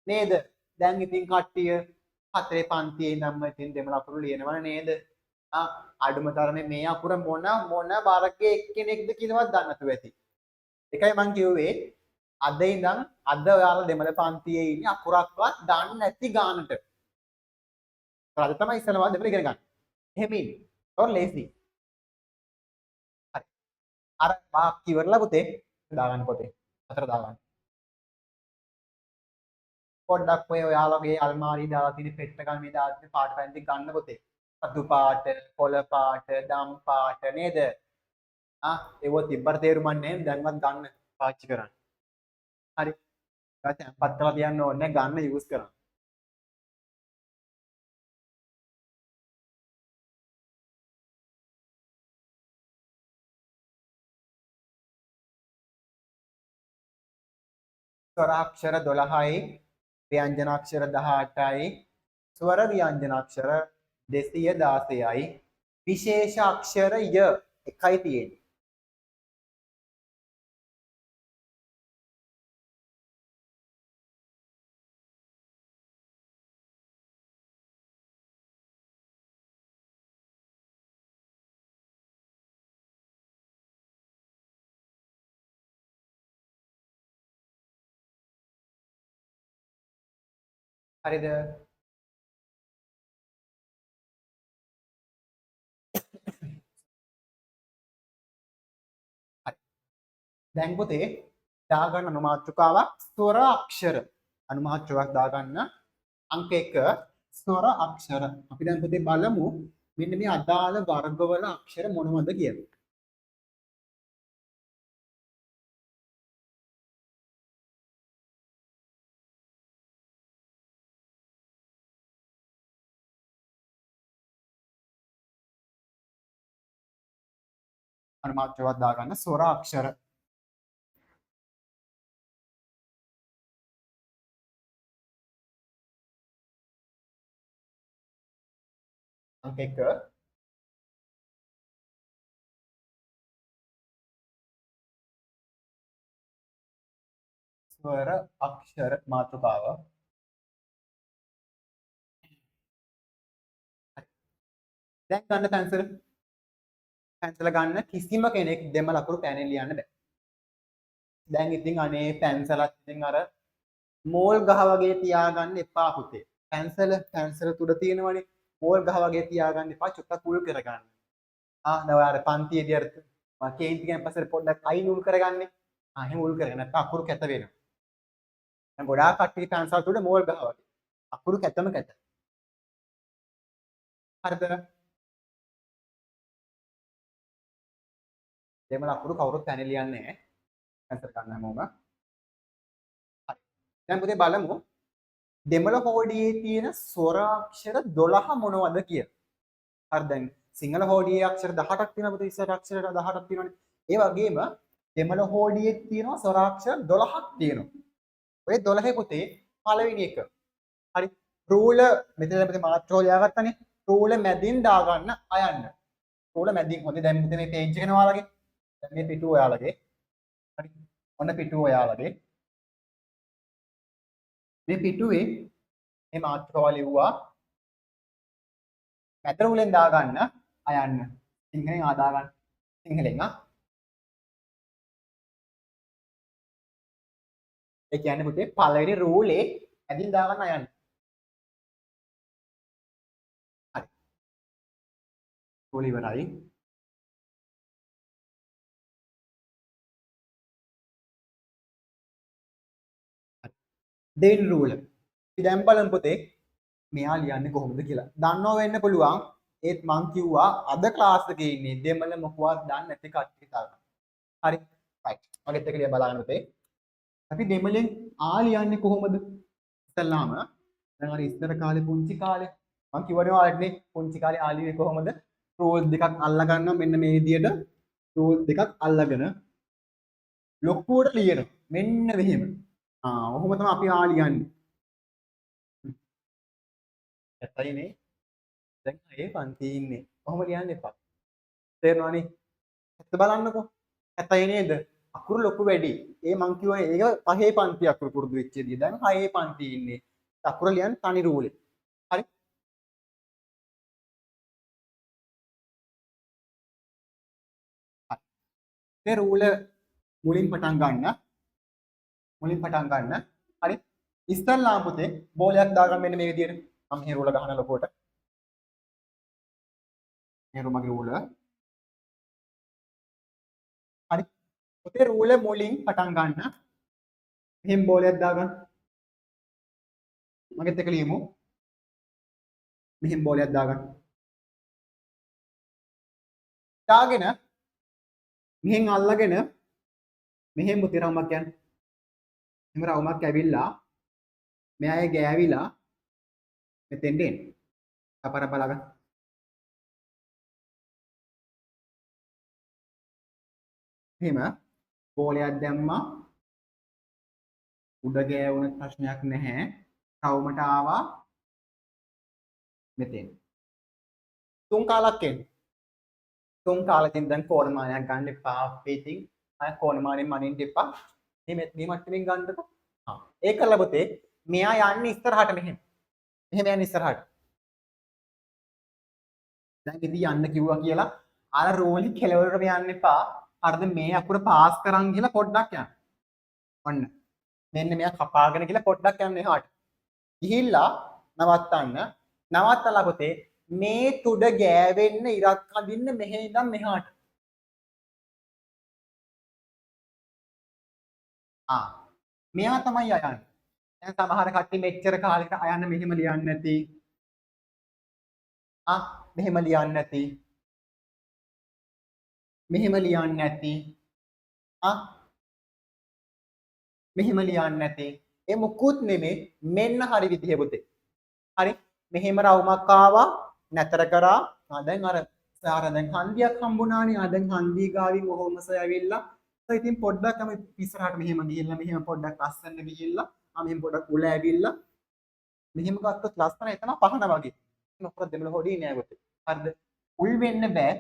නේද? දැන් ඉතින් කට්ටිය හතරේ පන්තියේ ඉඳන්ම ඉතින් දෙමළ අකුරු ලියනවනේ නේද? අඩුම තරමේ මේ අකුර මොන වර්ගයේ එක්කෙනෙක්ද කියලාවත් දන්නේ නැතුව ඇති. ඒකයි මං කිව්වේ අද ඉඳන් අද ඔයාලා දෙමළ පන්තියේ ඉන්නේ අකුරක්වත් දන්නේ නැති ගානට. අද තමයි ඉස්සෙල්ලා දෙමළ ඉගෙන ගන්න. එහෙම ඉන්නේ. ඔය ලේසි. හරි. අර වාක්‍ය ඉවරලා පුතේ දාගන්න පොතේ. අතර දාගන්න. පොඩ්ඩක් ඔය ඔයාලගේ අල්මාරියේ දාලා තියෙන පෙට්ට ගන්න මේ දාලා තියෙන පාට පැන් ටික ගන්න පොතේ. අතු පාට, කොළ පාට, දම් පාට නේද? ඒව තිබ්බට තේරුමක් නැහැ. දැන්වත් ගන්න පාවිච්චි කරන්න. හරි. ඊට පස්සේ පත් කරලා තියන්න ඕනේ ගන්න යූස් කරන්න. ස්වරාක්ෂර 12යි, ව්‍යංජනාක්ෂර 18යි, ස්වර ව්‍යංජනාක්ෂර 216යි, විශේෂ අක්ෂර ය එකයි තියෙන්නේ. හරිද? දැන් පුතේ දාගන්න අනුමාත්‍රිකාවක් ස්වර අක්ෂර. අනුමාත්‍රිකාවක් දාගන්න අංක 1 ස්වර අක්ෂර. අපි දැන් පුතේ බලමු මෙන්න මේ අදාළ වර්ගවල අක්ෂර මොනවද කියලා. අනුමාත්‍රිකාවක් දාගන්න ස්වර අක්ෂර. අංක 1 ස්වර අක්ෂර මාතෘකාව. දැන් ගන්න පැන්සල. පැන්සල ගන්න කිසිම කෙනෙක් දෙමළ අකුරු පැනෙන් ලියන්න බෑ. දැන් ඉතින් අනේ පැන්සලත් ඉතින් අර මෝල් ගහ වගේ තියාගන්න එපා පුතේ. පැන්සල තුඩ තියෙනවනේ මෝල් ගහ වගේ තියාගන්න එපා. චුට්ටක් උල් කරගන්න. දැන් ඔයාලා පන්තියේදී අර මම කේන්ති ගියන් පස්සේ පොඩ්ඩක් අයින් උල් කරගන්නේ. එහෙම උල් කරගෙන නැත්නම් අකුරු කැත වෙනවා. දැන් ගොඩාක් කට්ටිය පැන්සල් තුඩ මෝල් ගහ වගේ. අකුරු කැතම කැත. හරිද? දෙමළ අකුරු කවුරුත් පැන ලියන්නේ නැහැ. පැන්සල් ගන්න හැමෝම. හරි. දැන් පුතේ බලමු දෙමළ හෝඩියේ තියෙන ස්වරාක්ෂර 12 මොනවද කියලා. හරි දැන් සිංහල හෝඩියේ අක්ෂර 18ක් තියෙනවා පුතේ ඉස්සර අක්ෂර 18ක් තියෙනවනේ. ඒ වගේම දෙමළ හෝඩියේ තියෙනවා ස්වරාක්ෂර 12ක් තියෙනවා. ඔය 12 පුතේ පළවෙනි එක. හරි. රූල මෙතන පුතේ මාත්‍රෝ ලියාගත්තනේ. රූල මැදින් දාගන්න අයන්න. රූල මැදින් හොඳේ දැන් මෙතන මේ page එක ඔයාලගේ දැන් මේ පිටුව ඔයාලගේ හරි ඔන්න පිටුව ඔයාලගේ මේ පිටුවේ මේ මාතෘකාව ලිව්වා මැද රූලෙන් දාගන්න අයන්න සිංහලෙන් ආදාගන්න සිංහලෙන් ඒ කියන්නේ පුතේ පළවෙනි රූලේ ඇදින් දාගන්න අයන්න හරි රූල ඉවරයි දෙවෙනි රූල ඉතින් දැන් බලමු පුතේ මෙයා ලියන්නේ කොහොමද කියලා දන්නව වෙන්න පුළුවන් ඒත් මං කිව්වා අද ක්ලාස් එකේ ඉන්නේ දෙමළ මොකවත් දන්නේ නැති කට්ටිය තාම හරි රයිට් මගෙත් එක ලිය බලන්න පුතේ අපි දෙමළෙන් ආ ලියන්නේ කොහොමද ඉස්සල්ලාම දැන් අර ඉස්සර කාලේ පුංචි කාලේ මං කිව්වනේ ඔයාලට පුංචි කාලේ ආ ලියුවේ කොහොමද රූල් දෙකක් අල්ල ගන්නවා මෙන්න මේ විදියට රූල් දෙකක් අල්ලගෙන ලොකුවට ලියනවා මෙන්න මෙහෙම ඔහොම තමයි අපි ආ ලියන්නේ ඇත්තයිනේ දැන් ඒ පන්ති ඉන්නේ කොහොම ලියන්න එපා තේරෙනවනේ ඇත්ත බලන්නකෝ ඇත්තයි නේද අකුරු ලොකු වැඩි ඒ මං කියවනේ ඒක පහේ පන්ති අකුරු පුරුදු වෙච්ච දී දැන් හයේ පන්ති ඉන්නේ අකුරු ලියන්න තනි රූලේ හරි මේ රූල මුලින් පටන් ගන්න හරි ඉස්සල්ලාම පුතේ බෝලයක් දාගන්න මෙන්න මේ විදියට මම මේ රූල ගහන ලොකුවට මේ මගේ රූල හරි පුතේ රූල මුලින් පටන් ගන්න මෙහෙම බෝලයක් දාගන්න මගෙත් එක ලියමු මෙහෙම බෝලයක් දාගන්න දාගෙන මෙහෙන් අල්ලගෙන මෙහෙම පුතේ රවුමක් යන්න එහෙම රවුමක් ඇවිල්ලා මෙයාගේ ගෑවිලා මෙතෙන්ට එන්න අපර බලගන්න එහෙම බෝලයක් දැම්මා උඩ ගෑවුන ප්‍රශ්නයක් නැහැ රවුමට ආවා මෙතෙන් තුන් කාලක් එන්න තුන් කාලෙකින් දැන් කෝණමානයක් ගන්න එපා අපේ ඉතින් අය කෝණමානෙන් මනින්න එපා මේ මට්ටමින් ගන්නකො ඒක කළා පුතේ මෙයා යන්නේ ඉස්සරහට මෙහෙම යන්නේ ඉස්සරහට දැන් ඉතින් යන්න කිව්වා කියලා අර රෝලි කෙලවරට යන්න එපා අරද මේ අකුර පාස් කරන් ගිහලා පොඩ්ඩක් යන්න ඔන්න මෙන්න මෙයා කපාගෙන ගිහලා පොඩ්ඩක් යන්න එහාට ගිහිල්ලා නවත්තලා පුතේ මේ තුඩ ගෑවෙන්න ඉරක් අඳින්න මෙහෙ ඉඳන් මෙහාට මෙයා තමයි අයන්නේ දැන් සමහර කට්ටිය මෙච්චර කාලෙකට අයන්න මෙහෙම ලියන්නේ නැති මෙහෙම ලියන්නේ නැති මෙහෙම ලියන්නේ නැති මෙහෙම ලියන්නේ නැති ඒ මුකුත් නෙමෙයි මෙන්න හරි විදිහ පුතේ හරි මෙහෙම රවුමක් ආවා නැතර කරා දැන් අර දැන් හන්දියක් හම්බුණානේ දැන් හන්දිය ගාවින් ඔහොමස ඇවිල්ලා ඉතින් පොඩ්ඩක් අපි ඉස්සරහට මෙහෙම ගිහිල්ලා මෙහෙම පොඩ්ඩක් ලස්සන ගිහිල්ලා මෙහෙම පොඩ්ඩක් උල ඇවිල්ලා මෙහෙම ගත්තොත් ලස්සන එතන පහන වගේ මොකද දෙමළ හොඩි නෑ පුතේ හරිද උල් වෙන්න බෑ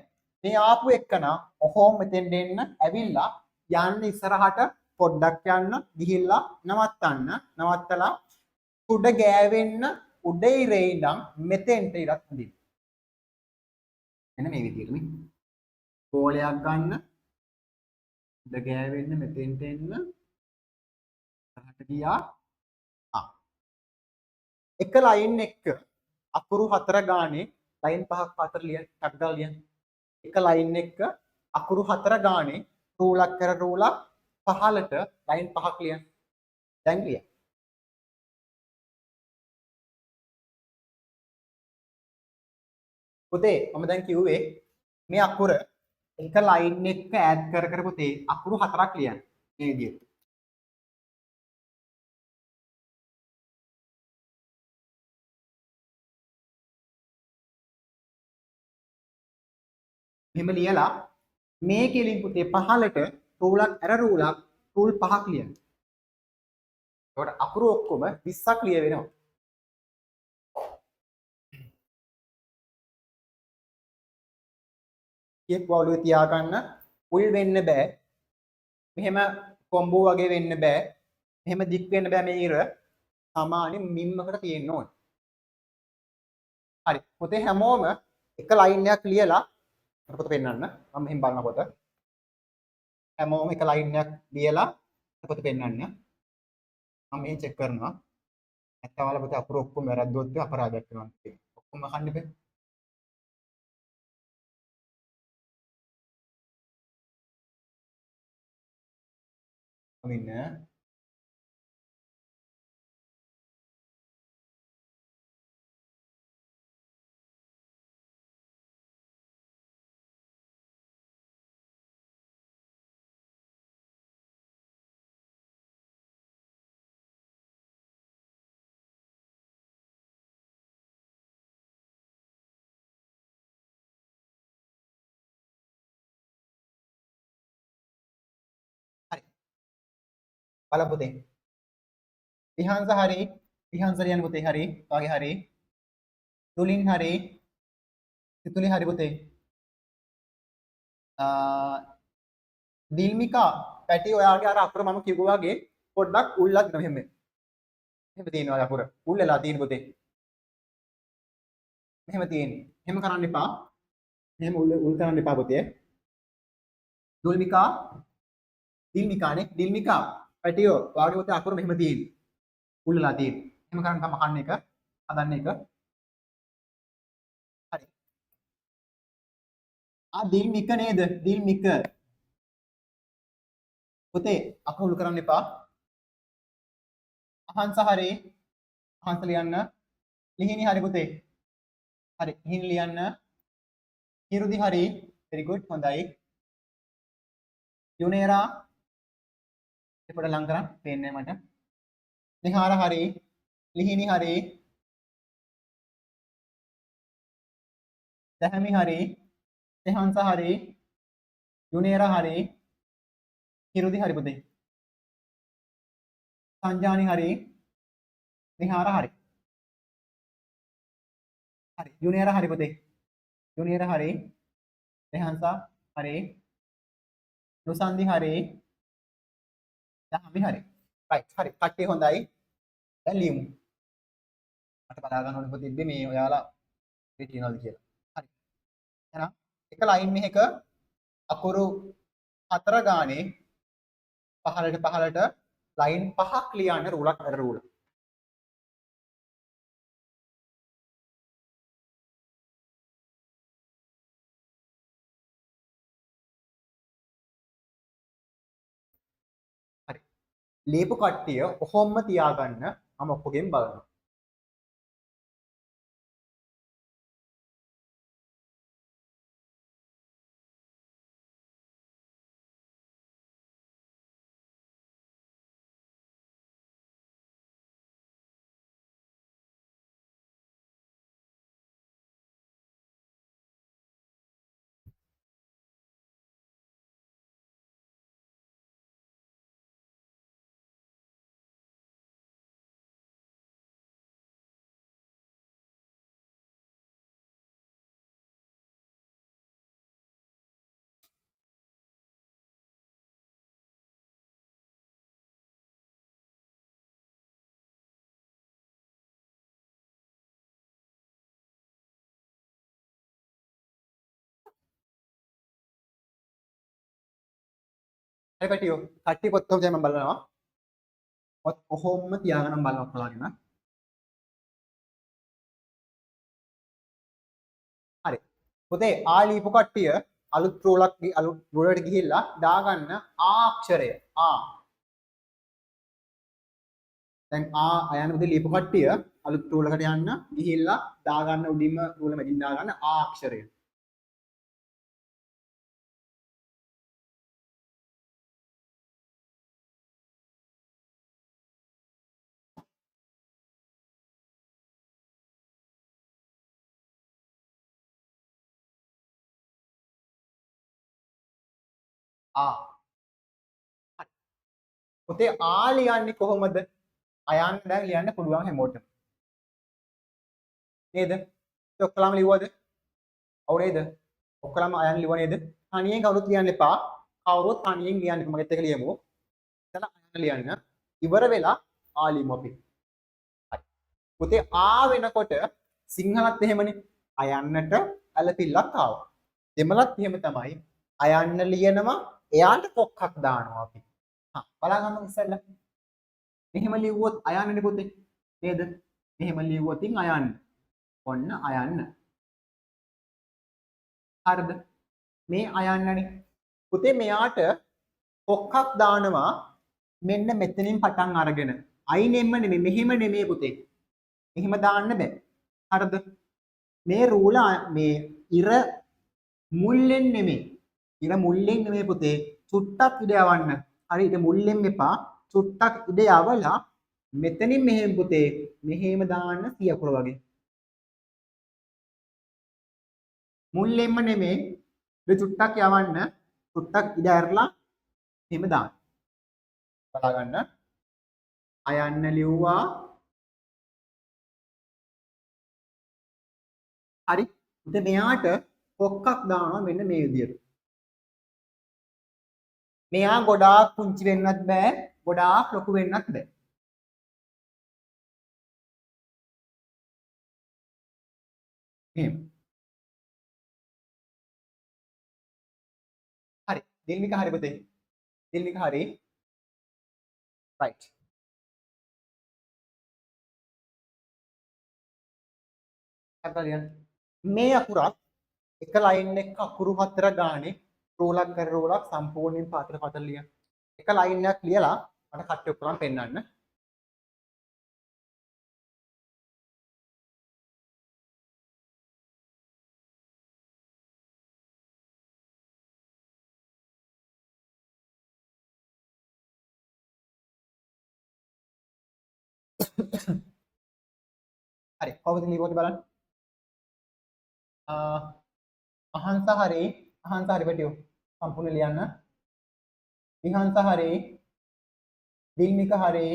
මේ ආපු එක්කන ඔහොම මෙතෙන් දෙන්න ඇවිල්ලා යන්න ඉස්සරහට පොඩ්ඩක් යන්න ගිහිල්ලා නවත්තලා උඩ ගෑවෙන්න උඩ ඉරේ ඉඳන් මෙතෙන්ට ඉරක් හදින්න එන්න මේ විදිහට මේ බෝලයක් ගන්න උඩ ගෑවෙන්න මෙතෙන්ට එන්න ඉස්සරහට ගියා එක ලයින් එක අකුරු 4 ගානේ ලයින් 5ක් 4 ලියන්න ටක් ගාලා ලියන්න එක ලයින් එක අකුරු 4 ගානේ රූලක් කර රූලක් පහලට ලයින් 5ක් ලියන්න දැන් ලියන්න පුතේ මම දැන් කිව්වේ මේ අකුර එක ලයින් එක ඈඩ් කර පුතේ අකුරු 4ක් ලියන්න මේ විදිහට මෙහෙම ලියලා මේ කෙලින් පුතේ පහලට රූලක් ඇර රූලක් රූල් 5ක් ලියන්න. ඒකට අකුරු ඔක්කොම 20ක් ලිය වෙනවා. කියපු ඔළුවේ තියාගන්න. උල් වෙන්න බෑ. මෙහෙම කොම්බෝ වගේ වෙන්න බෑ. මෙහෙම දික් වෙන්න බෑ මේ ඉර. සමානෙ මිම්මකට තියෙන්න ඕන. හරි. පොතේ හැමෝම එක ලයින් එකක් ලියලා මට පොත පෙන්නන්න. මම මෙහෙම බලනකොට හැමෝම එක ලයින් එකක් ලියලා පොත පෙන්නන්න. මම මේ චෙක් කරනවා. නැත්නම් ඔයාලා පොත අපර ඔක්කොම වැරද්දුවොත් අපරාධයක් වෙනවා. ඔක්කොම අහන්න බෑ. අමින්න හරි. බලන්න පොතේ. විහංශ හරි. විහංශ ලියන්න පොතේ හරි. වාගේ හරි. තුලින් හරි. සිතුලි හරි පොතේ. දිල්මිකා පැටි ඔයාගේ අර අකුර මම කිව්වා වගේ පොඩ්ඩක් උල්ලක් දෙන්න මෙහෙම. මෙහෙම තියෙනවා අකුර. උල් වෙලා තියෙන පොතේ. මෙහෙම තියෙන්නේ. එහෙම කරන්න එපා. මෙහෙම උල් කරන්න එපා පොතේ. දුල්මිකා දිල්මිකානේ දිල්මිකා පැටියෝ ඔයාගේ පොතේ අකුර මෙහෙම තියෙන්නේ. උල් වෙලා තියෙන්නේ. එහෙම කරන්න තම අහන්න එක. හදන්න එක. හරි. දිල්මික නේද? දිල්මික. පොතේ අකුරු කරන්න එපා. අහංස හරි. අහංස ලියන්න. ලිහිණි හරි පොතේ. හරි. ලිහිණි ලියන්න. හිරුදි හරි. very good. හොඳයි. යුනේරා පොඩ ලං කරන් පේන්නේ මට. නිහාර හරි. ලිහිණි හරි. දැහැමි හරි. එහංස හරි. යුනේරා හරි. හිරුදි හරි පොතේ. සංජානි හරි. නිහාර හරි. හරි. යුනේරා හරි පොතේ. යුනේරා හරි. එහංස හරි. නුසන්දි හරි. දැහැමි හරි. right හරි. කට්ටිය හොඳයි. දැන් ලියමු. මට බලා ගන්න ඕනේ පොතේ මේ ඔයාලා මේ තියනවාද කියලා. හරි. එහෙනම් එක ලයින් එකක අකුරු 4 ගානේ පහළට ලයින් 5ක් ලියන්න රූලක් අර රූල. හරි. ලියපු කට්ටිය ඔහොම තියාගන්න මම ඔක්කොගෙන් බලනවා. හරි කට්ටිය කට්ටිය පොත් ඔක්කොම මම බලනවා. පොත් ඔහොම තියාගෙන බලනවා ඔයාලාගෙන. හරි. පොතේ ආ ලියපු කට්ටිය අලුත් රූලකට ගිහිල්ලා දාගන්න ආ අක්ෂරය ආ. දැන් ආ අයන පොතේ ලියපු කට්ටිය අලුත් රූලකට යන්න ගිහිල්ලා දාගන්න උඩින්ම රූල මැදින් දාගන්න ආ අක්ෂරය. ආ. හරි. පොතේ ආ ලියන්නේ කොහොමද? අයන්න දැන් ලියන්න පුළුවන් හැමෝටම. නේද? ඔක්කොලම ලිව්වද? ඔව් නේද? ඔක්කොම අයන් ලියුවා නේද? තනියෙන් කවුරුත් ලියන්න එපා. කවුරුත් තනියෙන් ලියන්න එපා. මගෙත් එක ලියමු. එතන අයන් ලියන්න. ඉවර වෙලා ආ ලියමු අපි. හරි. පුතේ ආ වෙනකොට සිංහලත් එහෙමනේ. අයන්නට ඇලපිල්ලක් ආවා. දෙමළත් එහෙම තමයි. අයන්න ලියනවා එයාට කොක්කක් දානවා අපි. බලා ගන්න ඉස්සෙල්ලා. මෙහෙම ලිව්වොත් අයන්නනේ පුතේ. නේද? මෙහෙම ලිව්වොතින් අයන්න. ඔන්න අයන්න. හරිද? මේ අයන්නනේ. පුතේ මෙයාට කොක්කක් දානවා මෙන්න මෙතනින් පටන් අරගෙන. අයිනෙම්ම නෙමෙයි මෙහෙම නෙමෙයි පුතේ. මෙහෙම දාන්න බෑ. හරිද? මේ රූල මේ ඉර මුල්ලෙන් නෙමෙයි. ඉර මුල්ලෙන් නෙමෙයි පුතේ. චුට්ටක් ඉඩ යවන්න. හරි ඉත මුල්ලෙන් එපා. චුට්ටක් ඉඩ යවලා මෙතනින් මෙහෙම පුතේ මෙහෙම දාන්න සියකුර වගේ. මුල්ලෙන්ම නෙමෙයි. ඉත චුට්ටක් යවන්න. චුට්ටක් ඉඩ ඇරලා මෙහෙම දාන්න. බලා ගන්න. අයන්න ලිව්වා. හරි. ඉතින් මෙයාට කොක්කක් දානවා මෙන්න මේ විදියට. මෙයා ගොඩාක් පුංචි වෙන්නත් බෑ, ගොඩාක් ලොකු වෙන්නත් බෑ. එහෙම. හරි. දිල්මික හරි පුතේ. දිල්මික හරි. right. හරිද? මේ අකුරක් එක ලයින් එක අකුරු හතර ගානේ රෝලක් කර රෝලක් සම්පූර්ණයෙන් පාතර පාතර ලියන්න. එක ලයින් එකක් ලියලා මට කට්ටිය ඔක්කොම පෙන්නන්න. හරි. කොහොමද ලියුවොත් බලන්න. අහංස හරි පැටියෝ සම්පූර්ණ ලියන්න. විහංස හරි දිල්මික හරි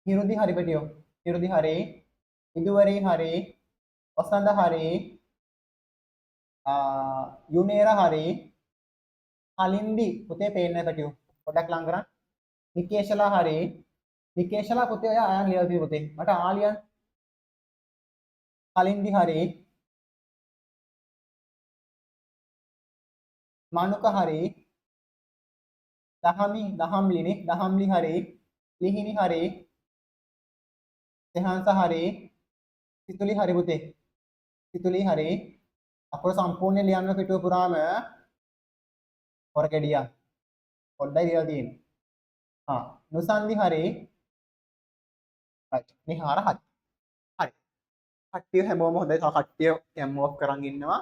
හිරුදි හරි පැටියෝ හිරුදි හරි ඉදුවරි හරි වසන්ත හරි යුනේර හරි කලින්දි පුතේ පේන්නේ නැහැ පැටියෝ පොඩ්ඩක් ලං කරන්න. නිකේෂලා හරි නිකේෂලා පුතේ ඔයා අයන් ලියලා තියෙන්නේ පුතේ මට ආලියන් කලින්දි හරි මානුක හරි දහම්ලි හරි ලිහිණි හරි සෙහන්ස හරි සිතුලි හරි පුතේ සිතුලි හරි අකුර සම්පූර්ණයෙන් ලියන්න පිටුව පුරාම හොර කැඩියා පොඩ්ඩයි ලියලා තියෙන්නේ. නුසන්දි හරි right නිහාර හරි හරි කට්ටිය හැමෝම හොඳයි. තව කට්ටිය කැම් ඔෆ් කරන් ඉන්නවා.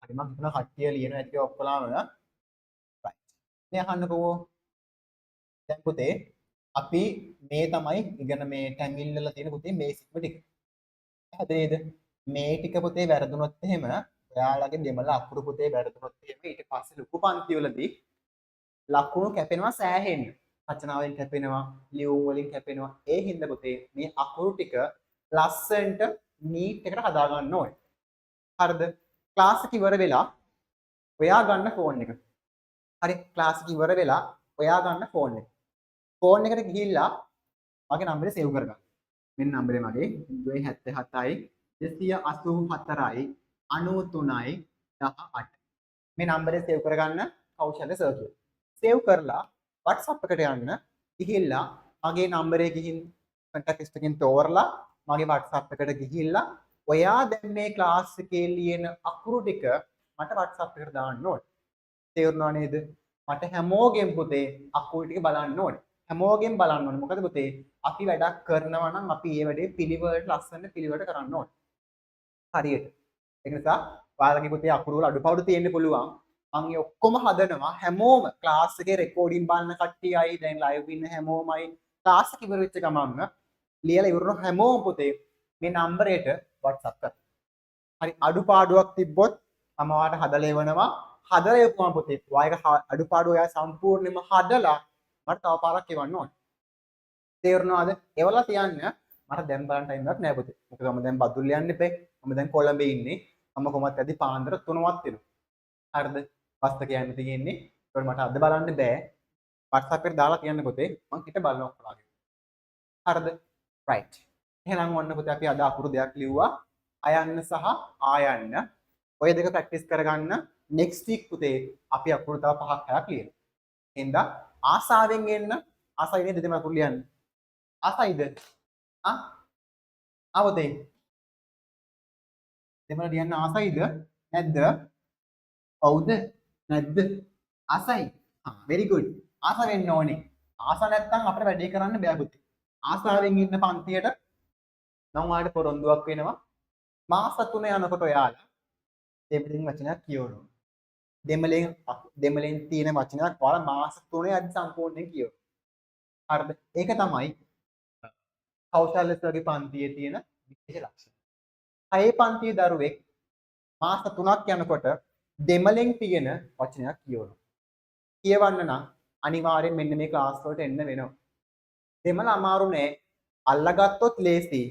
හරි මම හිතනවා කට්ටිය ලියනවා ඇති ඔක්කොලාම right මේ අහන්නකෝ. දැන් පුතේ අපි මේ තමයි ඉගෙන මේ ටැමිල් වල තියෙන පුතේ බේසික්ම ටික. හරිද? මේ ටික පුතේ වැරදුනොත් එහෙම ඔයාලගේ දෙමළ අකුරු පුතේ වැරදුනොත් එහෙම ඊට පස්සේ ලොකු පන්ති වලදී ලකුණු කැපෙනවා සෑහෙන්න. රචනා වලින් කැපෙනවා, ලියුම් වලින් කැපෙනවා. ඒ හින්දා පුතේ මේ අකුරු ටික ලස්සනට නීට් එකට හදා ගන්න ඕනේ. හරිද? ක්ලාස් එක ඉවර වෙලා ඔයා ගන්න ෆෝන් එක. හරි ක්ලාස් එක ඉවර වෙලා ඔයා ගන්න ෆෝන් එක. ෆෝන් එකට ගිහිල්ලා මගේ නම්බරේ සේව් කරගන්න. මෙන්න නම්බරේ මගේ 077යි 284යි 93යි 18. මේ නම්බරේ සේව් කරගන්න කෞශල්‍ය සර් කියලා. සේව් කරලා WhatsApp එකට යන්න. ගිහිල්ලා මගේ නම්බරේ ගිහින් contact list එකකින් තෝරලා මගේ WhatsApp එකට ගිහිල්ලා ඔයා දැන් මේ ක්ලාස් එකේ ලියන අකුරු ටික මට WhatsApp එකට දාන්න ඕනේ. තේරුණා නේද? මට හැමෝගෙම පුතේ අකුරු ටික බලන්න ඕනේ. හැමෝගෙම බලන්න ඕනේ. මොකද පුතේ අපි වැඩක් කරනවා නම් අපි ඒ වැඩේ පිළිවෙලට ලස්සන පිළිවෙලට කරන්න ඕනේ. හරියට. ඒක නිසා ඔයාලගේ පුතේ අකුරු වල අඩුපාඩු තියෙන්න පුළුවන්. මම ඒ ඔක්කොම හදනවා. හැමෝම ක්ලාස් එකේ රෙකෝඩින් බලන කට්ටියයි දැන් ලයිව් ඉන්න හැමෝමයි ක්ලාස් එක ඉවර වෙච්ච ගමන්ම ලියලා ඉවරන හැමෝම පුතේ මේ නම්බරයට WhatsApp කරන්න. හරි අඩුපාඩුවක් තිබ්බොත් මම ඔයාලට හදලා එවනවා. හදලා එපුවම පුතේ ඔයාලගේ අඩුපාඩු ඔයා සම්පූර්ණයෙන්ම හදලා මට තව පාරක් එවන්න ඕනේ. තේරුණාද? එවලා තියන්න මට දැන් බලන්න ටයිම් එකක් නෑ පුතේ. මොකද මම දැන් බදුල්ල යන්න ඉපේ. මම දැන් කොළඹේ ඉන්නේ. මම කොහොමත් ඇද්දි පාන්දර 3වත් වෙනවා. හරිද? පස්ත කියන්න තියෙන්නේ. ඒකට මට අද බලන්න බෑ. WhatsApp එකට දාලා කියන්න පොතේ. මම හිත බලනවා ඔයාලගේ. හරිද? right. එහෙනම් ඔන්න පුතේ අපි අද අකුරු දෙකක් ලිව්වා. අයන්න සහ ආයන්න. ඔය දෙක ප්‍රැක්ටිස් කරගන්න. next week පුතේ අපි අකුරු තව 5ක් 6ක් ලියනවා. එහෙනම් ආසාවෙන් එන්න. ආසයි නේද දෙම අකුරු ලියන්න. ආසයිද? ආවතේ. දෙමළ ලියන්න ආසයිද? නැද්ද? ඔව්ද? නැද්ද? ආසයි. very good. ආස වෙන්න ඕනේ. ආස නැත්තම් අපිට වැඩේ කරන්න බෑ පුතේ. ආසාවෙන් ඉන්න පන්තියට නම් ඔයාලට පොරොන්දුවක් වෙනවා. මාස 3 යනකොට ඔයාලා දෙමළෙන් වචනයක් කියවනවා. දෙමළෙන් තියෙන වචනයක් ඔයාලා මාස 3 අද සම්පූර්ණයෙන් කියවනවා. හරිද? ඒක තමයි කෞශල්‍යස්වගේ පන්තියේ තියෙන විශේෂ ලක්ෂණ. හයේ පන්තියේ දරුවෙක් මාස 3ක් යනකොට දෙමළෙන් තියෙන වචනයක් කියවනවා. කියවන්න නම් අනිවාර්යෙන් මෙන්න මේ ක්ලාස් වලට එන්න වෙනවා. දෙමළ අමාරු නෑ. අල්ලගත්තොත් ලේසි.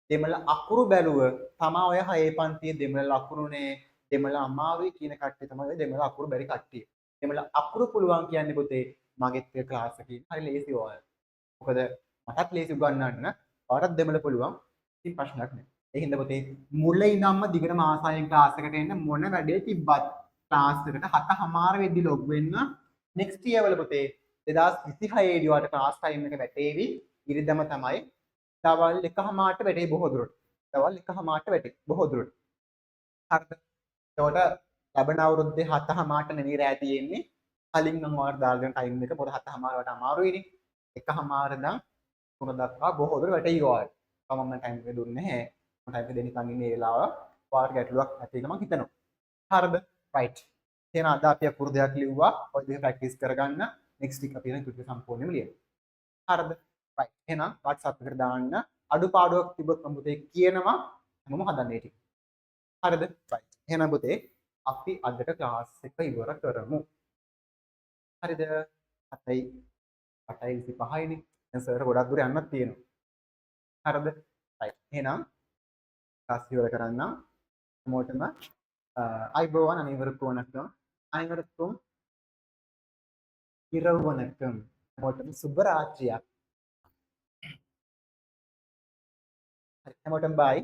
දෙමළ අකුරු බැලුව තමා ඔය හයේ පන්තියේ දෙමළ අකුරුනේ දෙමළ අමාරුයි කියන කට්ටිය තමයි දෙමළ අකුරු බැරි කට්ටිය. දෙමළ අකුරු පුළුවන් කියන්නේ පුතේ මගෙත් ඒ ක්ලාස් එකේ හරි ලේසි ඔයාලා. මොකද මටත් ලේසි උගන්වන්න. ඔයාලට දෙමළ පුළුවන්. ඉතින් ප්‍රශ්නයක් නෑ. ඒ හින්දා පුතේ මුල ඉඳන්ම දිගටම ආසාවෙන් ක්ලාස් එකට එන්න මොන වැඩේ තිබ්බත් ක්ලාස් එකට 7:00 වෙද්දි ලොග් වෙන්න. next year වල පුතේ 2026 දී ඔයාලට ක්ලාස් ටයිම් එක වැටේවි. ඉරිදම තමයි දවල් 1:00ට වැටේ බොහෝ දුරට. දවල් 1:00ට වැටේ බොහෝ දුරට. හරිද? එතකොට ලැබෙන අවුරුද්දේ 7:00ට නෙවෙයි රෑ තියෙන්නේ. කලින් නම් ඔයාලට දාලා දෙන ටයිම් එක පොත 7:00 වට අමාරුයිනේ. 1:00 ඉඳන් 3 දක්වා බොහෝ දුර වැටේ ඔයාලට. මම ටයිම් එක දුන්නේ නැහැ. මම ටයිම් එක දෙන්න කන් ඉන්නේ ඒ වෙලාව ඔයාලට ගැටලුවක් නැති කියලා මම හිතනවා. හරිද? right. එහෙනම් අද අපි අකුරු දෙකක් ලිව්වා. ඔය දෙක ප්‍රැක්ටිස් කරගන්න. next week අපි යන ක්‍රිකට් සම්පූර්ණයෙන්ම ලියන්න. හරිද? right. එහෙනම් WhatsApp එකට දාන්න අඩුපාඩුවක් තිබ්බොත් මම පුතේ කියනවා මම හදන්නේ ටික. හරිද? right. එහෙනම් පුතේ අපි අදට ක්ලාස් එක ඉවර කරමු. හරිද? 8:25යිනේ. දැන් සර් ගොඩක් දුර යන්නත් තියෙනවා. හරිද? right. එහෙනම් ක්ලාස් ඉවර කරන්න හැමෝටම අයිබෝවන් අனைவருக்கும் இரவு வணக்கம். හැමෝටම සුබ රාත්‍රියක්. හැමෝටම බයි.